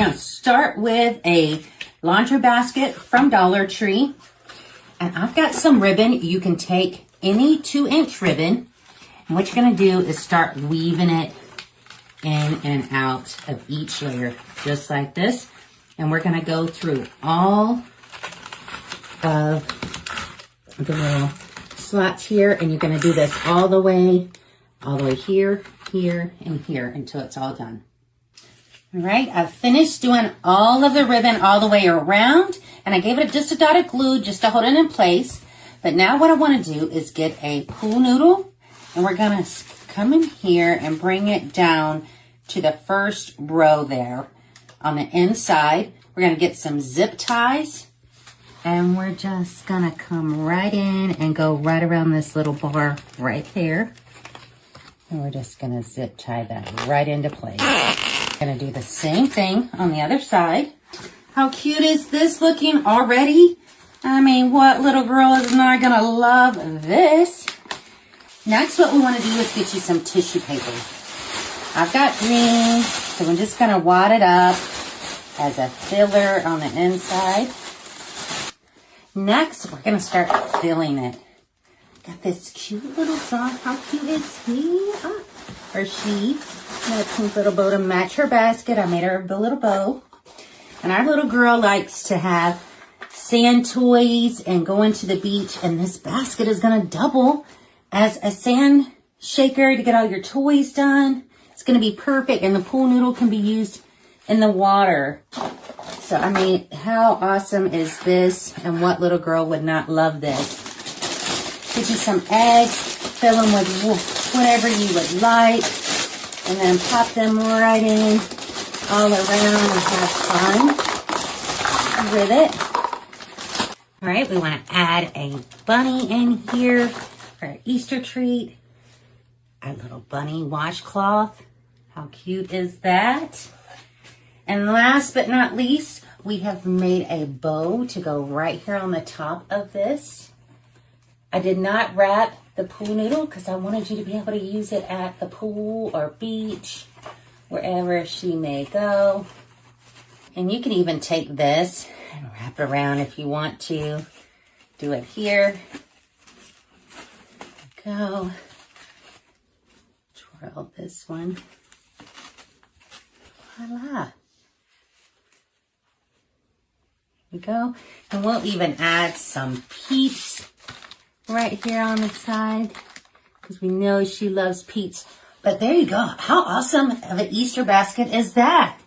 going to start with a laundry basket from Dollar Tree. And I've got some ribbon. You can take any 2-inch ribbon. And what you're going to do is start weaving it in and out of each layer, just like this. And we're going to go through all of the little slots here. And you're going to do this all the way here, here, and here until it's all done. All right, I've finished doing all of the ribbon all the way around. And I gave it just a dot of glue just to hold it in place. But now what I want to do is get a pool noodle. And we're going to come in here and bring it down to the first row there on the inside. We're going to get some zip ties. And we're just going to come right in and go right around this little bar right there. And we're just going to zip tie that right into place. Going to do the same thing on the other side. How cute is this looking already? I mean, what little girl is not going to love this? Next, what we want to do is get you some tissue paper. I've got green, so I'm just going to wad it up as a filler on the inside. Next, we're going to start filling it. Got this cute little dog. How cute is he? Or she. Got a pink little bow to match her basket. I made her a little bow. And our little girl likes to have sand toys and go into the beach. And this basket is going to double as a sand shaker to get all your toys done. It's going to be perfect. And the pool noodle can be used in the water. So, I mean, how awesome is this? And what little girl would not love this? Get you some eggs. Fill them with whatever you would like. And then pop them right in all around and have fun with it. All right, we want to add a bunny in here for our Easter treat. Our little bunny washcloth. How cute is that? And last but not least, we have made a bow to go right here on the top of this. I did not wrap the pool noodle because I wanted you to be able to use it at the pool or beach, wherever she may go. And you can even take this and wrap it around if you want to. Do it here. Go. Twirl this one. Voila. Here we go. And we'll even add some peeps right here on the side, because we know she loves Pete's. But there you go. How awesome of an Easter basket is that?